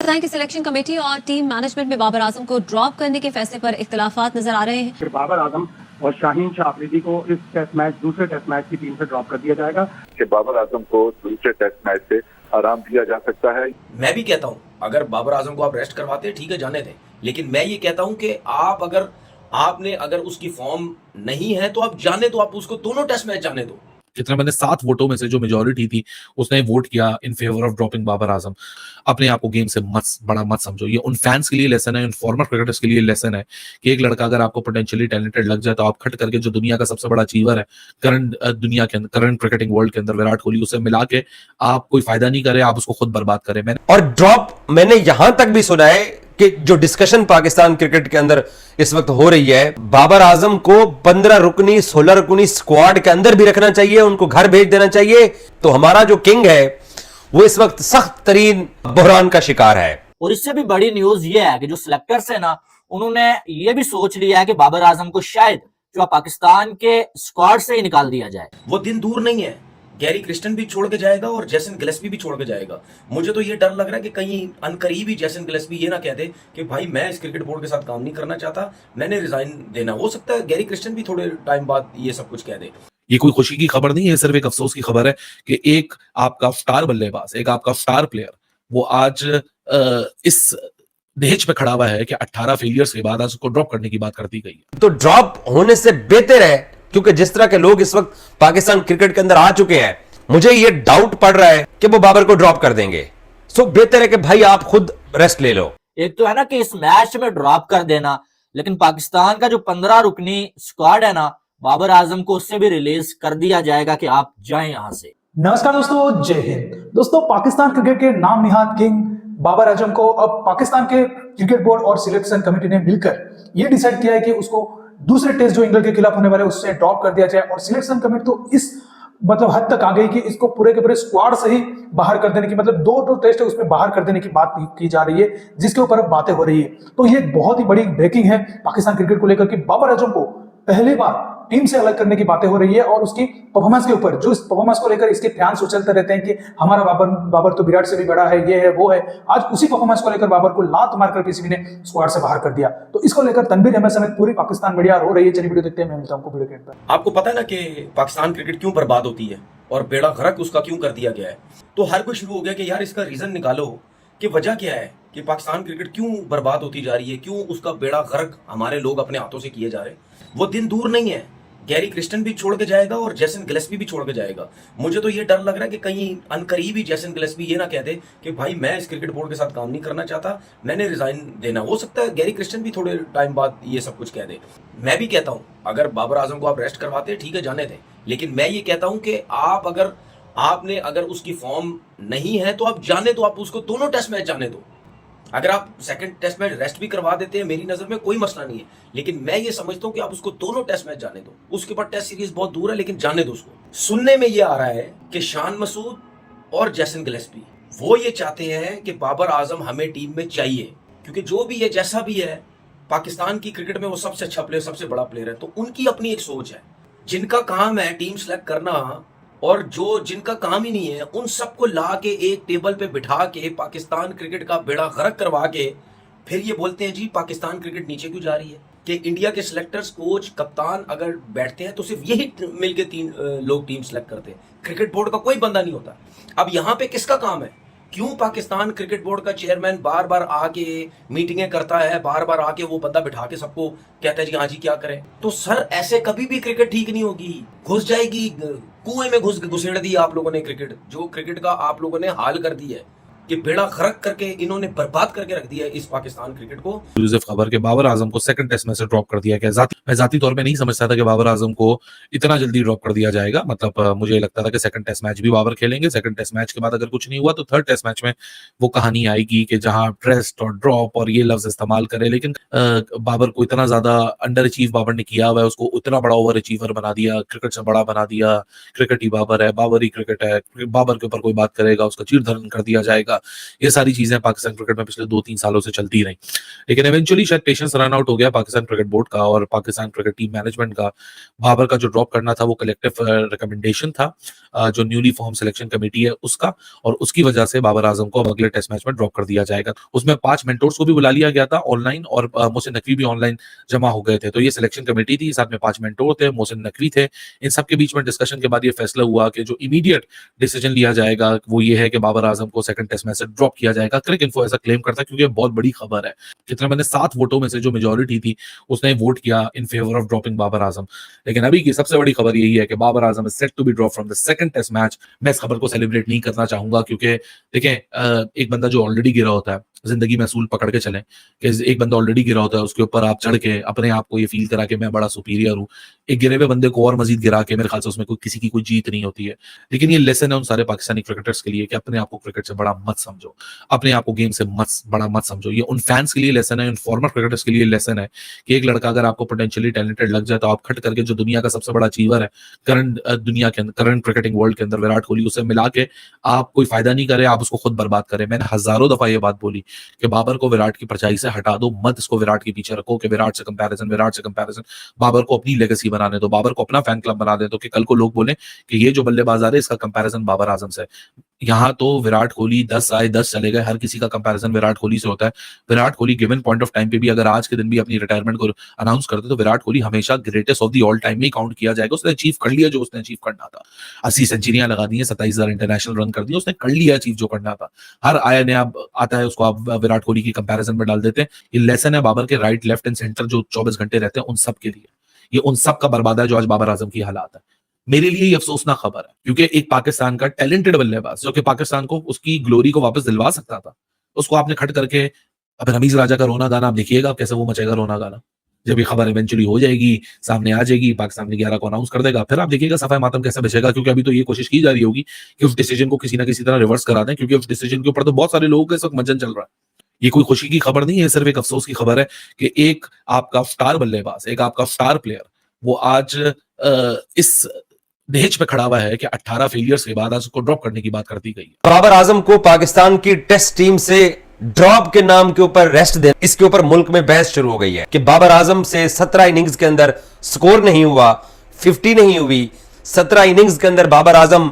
बताएं कि selection committee और टीम मैनेजमेंट में बाबर आजम को ड्रॉप करने के फैसले पर इख्तिलाफात नजर आ रहे हैं। फिर बाबर आजम और शाहीन शाह अफरीदी को इस दूसरे टेस्ट मैच की टीम से ड्रॉप कर दिया जाएगा। कि बाबर आजम को दूसरे टेस्ट मैच से आराम दिया जा सकता है। मैं भी कहता हूं अगर बाबर आजम को आप रेस्ट करवाते ठीक है, जाने दें, लेकिन मैं ये कहता हूं कि आपने अगर उसकी फॉर्म नहीं है तो आप जाने दो, आप उसको दोनों टेस्ट मैच जाने दो। जितना मैंने 7 वोटों में से जो मेजोरिटी थी उसने वोट किया in favour of dropping Babar Azam. अपने आप को गेम से बड़ा मत समझो। ये उन फैंस के लिए लेसन है, उन फॉर्मर क्रिकेटर्स के लिए लेसन है कि एक लड़का अगर आपको पोटेंशियली टैलेंटेड लग जाए तो आप खट करके जो दुनिया का सबसे बड़ा अचीवर है करंट क्रिकेटिंग वर्ल्ड के अंदर विराट कोहली, उसे मिला के आप कोई फायदा नहीं करे, आप उसको खुद बर्बाद करें। और ड्रॉप मैंने यहां तक भी सुना है कि जो डिस्कशन पाकिस्तान क्रिकेट के अंदर इस वक्त हो रही है, बाबर आजम को 15 रुकनी 16 रुकनी स्क्वाड के अंदर भी रखना चाहिए, उनको घर भेज देना चाहिए। तो हमारा जो किंग है वो इस वक्त सख्त तरीन बहरान का शिकार है। और इससे भी बड़ी न्यूज ये है कि जो सिलेक्टर्स है ना, उन्होंने ये भी सोच लिया है कि बाबर आजम को शायद जो पाकिस्तान के स्क्वाड से ही निकाल दिया जाए। वो दिन दूर नहीं है, गैरी क्रिस्टन भी छोड़ के जाएगा और जेसन गिलेस्पी भी छोड़ के जाएगा। मुझे तो ये डर लग रहा है कि कहीं अनकरीबी जेसन गिलेस्पी ये ना कह दे कि भाई मैं इस क्रिकेट बोर्ड के साथ काम नहीं करना चाहता, मैंने रिजाइन देना। हो सकता है गैरी क्रिस्टन भी थोड़े टाइम बाद ये सब कुछ कह दे। ये कोई खुशी की खबर नहीं है, सिर्फ एक अफसोस की खबर है कि एक आपका स्टार बल्लेबाज, एक आपका स्टार प्लेयर, वो आज इस दहेज पे खड़ा हुआ है कि 18 फेलियर्स के बाद आज उसको ड्रॉप करने की बात कर दी गई है। तो ड्रॉप होने से बेहतर है, क्योंकि जिस तरह के लोग इस वक्त पाकिस्तान क्रिकेट के अंदर आ चुके हैं, मुझे ये डाउट पड़ रहा है कि वो बाबर को ड्रॉप कर देंगे। सो बेहतर है कि भाई आप खुद रेस्ट ले लो। एक तो है ना कि इस मैच में ड्रॉप कर देना, लेकिन पाकिस्तान का जो 15 रुकनी स्क्वाड है ना, बाबर आजम को उससे भी रिलीज कर दिया जाएगा कि आप जाएं यहां से। नमस्कार दोस्तों, जय हिंद। दोस्तों, पाकिस्तान क्रिकेट के नाम निहाद किंग बाबर आजम को अब पाकिस्तान के क्रिकेट बोर्ड और सिलेक्शन कमेटी ने मिलकर ये डिसाइड किया है कि उसको दूसरे टेस्ट जो इंग्लैंड के खिलाफ होने वाले उससे ड्रॉप कर दिया जाए। और सिलेक्शन कमेटी तो इस हद तक आ गई कि इसको पूरे के पूरे स्क्वाड से ही बाहर कर देने की, मतलब दो टेस्ट है उसमें बाहर कर देने की बात की जा रही है, जिसके ऊपर अब बातें हो रही है। तो ये बहुत ही बड़ी ब्रेकिंग है पाकिस्तान क्रिकेट को लेकर कि बाबर आजम को पहली बार टीम से अलग करने की बातें हो रही है। और उसकी परफॉर्मेंस के ऊपर, जो इस परफॉर्मेंस को लेकर इसके फैंस उछलते रहते हैं कि हमारा बाबर तो विराट से भी बड़ा है, ये है वो है, आज उसी परफॉर्मेंस को लेकर बाबर को लात मारकर पीसीबी ने स्क्वाड से बाहर कर दिया। तो इसको लेकर तनवीर अहमद समेत पूरी पाकिस्तान मीडिया हो रही है। चलिए वीडियो देखते हैं, मैं मिलता हूं आपको वीडियो के अंदर। आपको पता है ना कि पाकिस्तान क्रिकेट क्यों बर्बाद होती है और बेड़ा गर्क उसका क्यों कर दिया गया है? तो हर कोई शुरू हो गया कि यार इसका रीजन निकालो कि वजह क्या है कि पाकिस्तान क्रिकेट क्यों बर्बाद होती जा रही है, क्यों उसका बेड़ा गर्क हमारे लोग अपने हाथों से किए जा रहे हैं। वो दिन दूर नहीं है, गैरी क्रिस्टन भी छोड़ के जाएगा और जेसन गिलेस्पी भी छोड़ के जाएगा। मुझे तो ये डर लग रहा है कि कहीं अनकरीबी जेसन गिलेस्पी ये ना कह दे कि भाई मैं इस क्रिकेट बोर्ड के साथ काम नहीं करना चाहता, मैंने रिजाइन देना। हो सकता है गैरी क्रिस्टन भी थोड़े टाइम बाद ये सब कुछ कह दे। मैं भी कहता हूं अगर बाबर आजम को आप रेस्ट करवाते ठीक है, जाने दें, लेकिन मैं ये कहता हूं कि आपने अगर उसकी फॉर्म नहीं है तो आप जाने दो, आप उसको दोनों टेस्ट मैच जाने दो। अगर आप सेकंड टेस्ट मैच रेस्ट भी करवा देते हैं, मेरी नजर में कोई मसला नहीं है, लेकिन मैं ये समझता हूं कि आप उसको दोनों टेस्ट मैच जाने दो। उसके बाद टेस्ट सीरीज बहुत दूर है, लेकिन जाने दो उसको। सुनने में ये आ रहा है कि शान मसूद और जेसन गिलेस्पी वो ये चाहते हैं कि बाबर आजम हमें टीम में चाहिए, क्योंकि जो भी है जैसा भी है पाकिस्तान की क्रिकेट में वो सबसे अच्छा प्लेयर, सबसे बड़ा प्लेयर है। तो उनकी अपनी एक सोच है, जिनका काम है टीम सेलेक्ट करना और जिनका काम ही नहीं है उन सबको ला के एक टेबल पे बिठा के पाकिस्तान क्रिकेट का बेड़ा गर्क करवा के फिर ये बोलते हैं जी पाकिस्तान क्रिकेट नीचे क्यों जा रही है। कि इंडिया के सिलेक्टर्स, कोच, कप्तान अगर बैठते हैं तो सिर्फ यही मिलके 3 लोग टीम सेलेक्ट करते हैं, क्रिकेट बोर्ड का कोई बंदा नहीं होता। अब यहाँ पे किसका काम है? क्यों पाकिस्तान क्रिकेट बोर्ड का चेयरमैन बार बार आके मीटिंगें करता है, बार बार आके वो बंदा बिठा के सबको कहता है जी हाँ जी क्या करें? तो सर ऐसे कभी भी क्रिकेट ठीक नहीं होगी, घुस जाएगी, कुएं में घुसेड़ दी आप लोगों ने क्रिकेट। जो क्रिकेट का आप लोगों ने हाल कर दी है कि बेड़ा गर्क करके इन्होंने बर्बाद करके रख दिया है इस पाकिस्तान क्रिकेट को। एक्सक्लूसिव खबर कि बाबर आजम को सेकंड टेस्ट में से ड्रॉप कर दिया गया। मैं जाती तौर पे नहीं समझता था कि बाबर आजम को इतना जल्दी ड्रॉप कर दिया जाएगा। मतलब मुझे लगता था कि सेकंड टेस्ट मैच भी बाबर खेलेंगे, सेकंड टेस्ट मैच के बाद अगर कुछ नहीं हुआ तो थर्ड टेस्ट मैच में वो कहानी आएगी कि जहां रेस्ट और ड्रॉप और ये लफ्ज इस्तेमाल करे। लेकिन बाबर को इतना ज्यादा अंडर अचीव बाबर ने किया हुआ है, उसको उतना बड़ा ओवर अचीवर बना दिया, क्रिकेट से बड़ा बना दिया। क्रिकेट ही बाबर है, बाबर ही क्रिकेट है, बाबर के ऊपर कोई बात करेगा उसका चीर धरण कर दिया जाएगा। जाएगा। ये सारी चीजें पाकिस्तान क्रिकेट में पिछले 2-3 सालों से चलती रही, लेकिन इवेंचुअली शायद पेशेंस रन आउट हो गया पाकिस्तान क्रिकेट बोर्ड का और पाकिस्तान क्रिकेट टीम मैनेजमेंट का। बाबर का जो ड्रॉप करना था वो कलेक्टिव रिकमेंडेशन था जो न्यूली फॉर्म सिलेक्शन कमेटी है उसका, और उसकी वजह से बाबर आजम को अब अगले टेस्ट मैच में ड्रॉप कर दिया जाएगा। उसमें 5 मेंटोर्स को भी बुला लिया गया था ऑनलाइन, और मोहसिन नकवी भी ऑनलाइन जमा हो गए थे। तो ये सिलेक्शन कमेटी थी, साथ में 5 मेंटोर थे, मोहसिन नकवी थे। इन सब के बीच में डिस्कशन के बाद ये फैसला हुआ कि जो इमीडिएट डिसीजन लिया जाएगा वो ये है कि बाबर आजम को सेकंड टेस्ट मैच से ड्रॉप किया जाएगा। क्रिक इन्फो ऐसा क्लेम करता है क्योंकि ये बहुत बड़ी खबर है। कितना मैंने 7 वोटों में से जो मेजोरिटी थी उसने वोट किया in favour of dropping Babar Azam. लेकिन अभी की सबसे बड़ी खबर यही है कि Babar Azam is set to be drop from the second test match. मैं इस खबर को सेलिब्रेट नहीं करना चाहूंगा क्योंकि देखें एक बंदा जो ऑलरेडी गिरा होता है, जिंदगी में असूल पकड़ के चलें कि एक बंदा ऑलरेडी गिरा होता है उसके ऊपर आप चढ़ के अपने आप को ये फील करा कि मैं बड़ा सुपीरियर हूं, एक गिरे हुए बंदे को और मजीद गिरा के, मेरे ख्याल से उसमें कोई किसी की कोई जीत नहीं होती है। लेकिन ये लेसन है उन सारे पाकिस्तानी क्रिकेटर्स के लिए कि अपने आप को क्रिकेट से बड़ा मत समझो, अपने आप को गेम से बड़ा मत समझो। ये उन फैंस के लिए लेसन है, उन फॉर्मर क्रिकेटर्स के लिए लेसन है कि एक लड़का अगर आपको पोटेंशियली टैलेंटेड लग जाए तो आप खट करके जो दुनिया का सबसे बड़ा अचीवर है करंट दुनिया के अंदर, करंट क्रिकेटिंग वर्ल्ड के अंदर विराट कोहली, उसे मिला के आप कोई फायदा नहीं करे, आप उसको खुद बर्बाद करें। मैंने हजारों दफा ये बात बोली कि बाबर को विराट की परछाई से हटा दो, मत इसको विराट के पीछे रखो कि विराट से कंपैरिजन। बाबर को अपनी लेगेसी बनाने दो, बाबर को अपना फैन क्लब बना दे दो कि कल को लोग बोलें कि ये जो बल्लेबाज आ रहे हैं इसका कंपैरिजन बाबर आजम से। यहाँ तो विराट कोहली 10 आए 10 चले गए, हर किसी का कंपैरिजन विराट कोहली से होता है। Virat Kohli given point of time पे भी अगर आज के दिन भी अपनी रिटायरमेंट को अनाउंस करते तो विराट कोहली हमेशा greatest of the all time में काउंट किया जाएगा। उसने अचीव कर लिया जो उसने अचीव करना था, 80 सेंचुरियां लगा दी है, 27,000 इंटरनेशनल रन कर दिए, उसने कर लिया अचीव जो करना था। हर आया नया आता है उसको आप विराट कोहली की कंपैरिजन में डाल देते हैं। ये लेसन है बाबर के राइट लेफ्ट एंड सेंटर जो 24 घंटे रहते हैं उन सब के लिए, ये उन सब का बर्बाद है जो आज बाबर आजम की हालात है। मेरे लिए ये अफसोसनाक खबर है क्योंकि एक पाकिस्तान का टैलेंटेड बल्लेबाज जो कि पाकिस्तान को उसकी ग्लोरी को वापस दिलवा सकता था, उसको आपने खट करके अब रमीज राजा का रोना गाना आप देखिएगा कैसे वो मचेगा रोना गाना। जब ये खबर इवेंचुअली हो जाएगी, सामने आ जाएगी, पाकिस्तान ने 11 को अनाउंस कर देगा, फिर आप देखिएगा सफाई मातम कैसे बचेगा। क्योंकि अभी तो ये कोशिश की जा रही होगी कि उस डिसीजन को किसी ना किसी तरह रिवर्स करा दें, क्योंकि उस डिसीजन के ऊपर तो बहुत सारे लोगों का इस वक्त मंजन चल रहा है। ये कोई खुशी की खबर नहीं है, सिर्फ एक अफसोस की खबर है कि एक आपका स्टार बल्लेबाज, एक आपका स्टार प्लेयर वो आज इस दहेज पे खड़ा हुआ है कि 18 फेलियर्स के बाद आज उसको ड्रॉप करने की बात कर दी गई है। बाबर आजम को पाकिस्तान की टेस्ट टीम से ड्रॉप के नाम के ऊपर रेस्ट दे, इसके ऊपर मुल्क में बहस शुरू हो गई है कि बाबर आजम से 17 इनिंग्स के अंदर स्कोर नहीं हुआ, 50 नहीं हुई, 17 इनिंग्स के अंदर बाबर आजम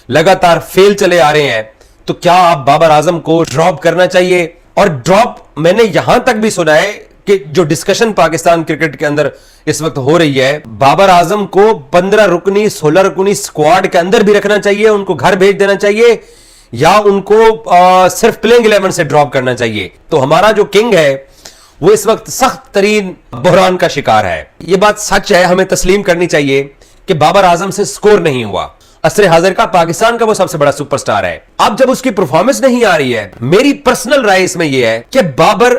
लगातार फेल चले आ रहे हैं, तो क्या आप बाबर आजम को ड्रॉप करना चाहिए? और ड्रॉप मैंने यहां तक भी सुना है कि जो डिस्कशन पाकिस्तान क्रिकेट के अंदर इस वक्त हो रही है, बाबर आजम को 15 रुकनी 16 रुकनी स्क्वाड के अंदर भी रखना चाहिए, उनको घर भेज देना चाहिए, या उनको सिर्फ प्लेइंग 11 से ड्रॉप करना चाहिए। तो हमारा जो किंग है वो इस वक्त सख्त तरीन बहरान का शिकार है। ये बात सच है, हमें तस्लीम करनी चाहिए कि बाबर आजम से स्कोर नहीं हुआ। असरे हाजिर का पाकिस्तान का वो सबसे बड़ा सुपरस्टार है। अब जब उसकी परफॉर्मेंस नहीं आ रही है, मेरी पर्सनल राय इसमें यह है कि बाबर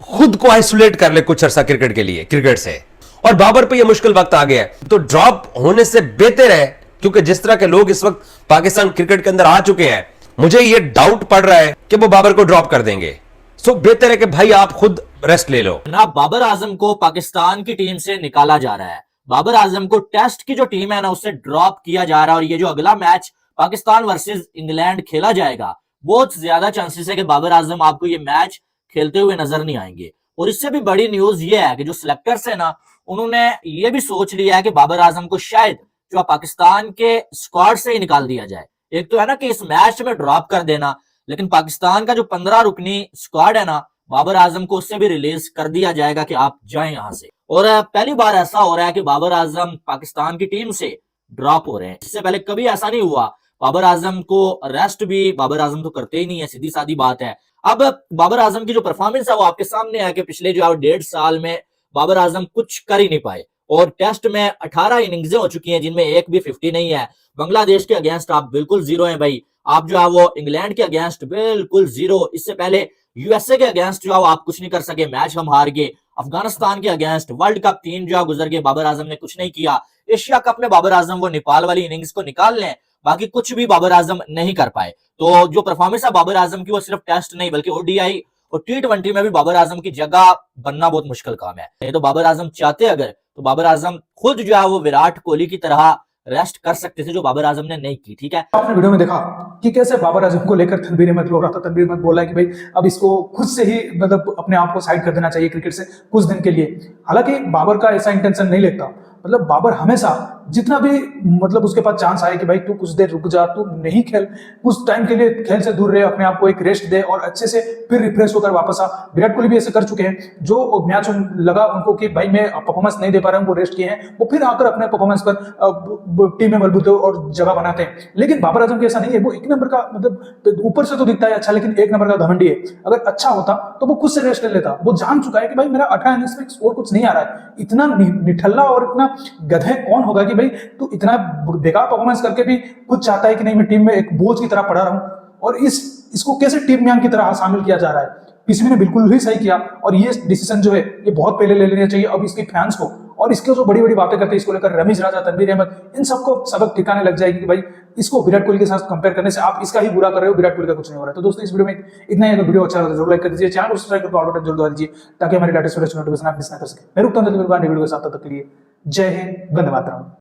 खुद को आइसोलेट कर ले कुछ अरसा क्रिकेट के लिए, क्रिकेट से, और बाबर पे ये मुश्किल वक्त आ गया है तो ड्रॉप होने से बेहतर है, क्योंकि जिस तरह के लोग इस वक्त पाकिस्तान क्रिकेट के अंदर आ चुके हैं, मुझे ये डाउट पड़ रहा है कि वो बाबर को ड्रॉप कर देंगे। सो बेहतर है कि भाई आप खुद रेस्ट ले लो। जनाब, बाबर आजम को पाकिस्तान की टीम से निकाला जा रहा है, बाबर आजम को टेस्ट की जो टीम है ना उससे ड्रॉप किया जा रहा है, और ये जो अगला मैच पाकिस्तान वर्सेस इंग्लैंड खेला जाएगा, बहुत ज्यादा चांसेस है कि बाबर आजम आपको ये मैच खेलते हुए नजर नहीं आएंगे। और इससे भी बड़ी न्यूज ये है कि जो सिलेक्टर्स है ना, उन्होंने ये भी सोच लिया है कि बाबर आजम को शायद जो पाकिस्तान के स्क्वाड से ही निकाल दिया जाए। एक तो है ना कि इस मैच में ड्रॉप कर देना, लेकिन पाकिस्तान का जो 15 रुकनी स्क्वाड है ना, बाबर आजम को उससे भी रिलीज कर दिया जाएगा कि आप जाएं यहां से। और पहली बार ऐसा हो रहा है कि बाबर आजम पाकिस्तान की टीम से ड्रॉप हो रहे हैं, इससे पहले कभी ऐसा नहीं हुआ। बाबर आजम को रेस्ट भी बाबर आजम तो करते ही नहीं है, सीधी सादी बात है। अब बाबर आजम की जो परफॉर्मेंस है वो आपके सामने है कि पिछले जो 1.5 साल में बाबर आजम कुछ कर ही नहीं पाए, और टेस्ट में 18 इनिंग्सें हो चुकी हैं जिनमें एक भी 50 नहीं है। बांग्लादेश के अगेंस्ट आप बिल्कुल जीरो हैं भाई, आप जो है वो इंग्लैंड के अगेंस्ट बिल्कुल जीरो, इससे पहले यूएसए के अगेंस्ट जो है आप कुछ नहीं कर सके, मैच हम हार गए। अफगानिस्तान के अगेंस्ट वर्ल्ड कप 3 जो गुजर गए, बाबर आजम ने कुछ नहीं किया। एशिया कप में बाबर आजम वो नेपाल वाली इनिंग्स को निकाल लें, बाकी कुछ भी बाबर आजम नहीं कर पाए। तो जो परफॉर्मेंस है बाबर आजम की वो सिर्फ टेस्ट नहीं बल्कि ओडीआई और T20 में भी बाबर आजम की जगह बनना बहुत मुश्किल काम है। ये तो बाबर आजम चाहते अगर, तो बाबर आजम खुद जो है वो विराट कोहली की तरह रेस्ट कर सकते थे, जो बाबर आजम ने नहीं की। ठीक है, आपने वीडियो में देखा कि कैसे बाबर आजम को लेकर तनवीर अहमद रो रहा था। तनवीर अहमद बोला कि भाई अब इसको खुद से ही मतलब अपने आप को साइड कर देना चाहिए क्रिकेट से कुछ दिन के लिए। हालांकि बाबर का ऐसा इंटेंशन नहीं लेता, मतलब बाबर हमेशा जितना भी मतलब उसके पास चांस आए कि भाई तू कुछ देर रुक जा, तू नहीं खेल, कुछ टाइम के लिए खेल से दूर रहे, अपने आप को एक रेस्ट दे और अच्छे से फिर रिफ्रेश होकर वापस आ। विराट कोहली भी ऐसे कर चुके हैं, जो मैच लगा उनको कि भाई मैं परफॉर्मेंस नहीं दे पा रहा हूं, वो रेस्ट किए हैं, वो फिर आकर अपने परफॉर्मेंस पर टीम में मजबूत और जगह बनाते हैं। लेकिन बाबर आजम की ऐसा नहीं है, वो एक नंबर का मतलब ऊपर से तो दिखता है अच्छा, लेकिन एक नंबर का घमंडी है। अगर अच्छा होता तो वो खुद से रेस्ट ले लेता। वो जान चुका है कि भाई मेरा 18 इनिंग्स में स्कोर कुछ नहीं आ रहा है। इतना निठल्ला और इतना गधे कौन होगा कि भाई तू इतना बेकार परफॉर्मेंस करके भी खुद चाहता है कि नहीं मैं टीम में एक बोझ की तरह पड़ा रहूं, और इसको कैसे टीम मैन की तरह शामिल किया जा रहा है। पीसीबी ने बिल्कुल ही सही किया, और ये डिसीजन जो है ये बहुत पहले ले लेना चाहिए अब इसके फैंस को। और इसके जो बड़ी बड़ी बातें करते हैं इसको लेकर रमीज राजा, तनवीर अहमद, इन सबको सबक ठिकाने लग जाएगी कि भाई इसको विराट कोहली के साथ कंपेयर करने से आप इसका ही बुरा कर रहे हो, विराट कोहली का कुछ नहीं हो रहा है। तो दोस्तों इस वीडियो में इतना ही। अगर वीडियो अच्छा लगा तो जरूर लाइक कर दीजिए, चैनल को सब्सक्राइब करके ऑल बटन जरूर दबा दीजिए ताकि हमारी लेटेस्ट वीडियो नोटिफिकेशन आप मिस ना कर सके। मैं रुकता हूं वीडियो के साथ, तब तक के लिए जय हिंद, वंदे मातरम।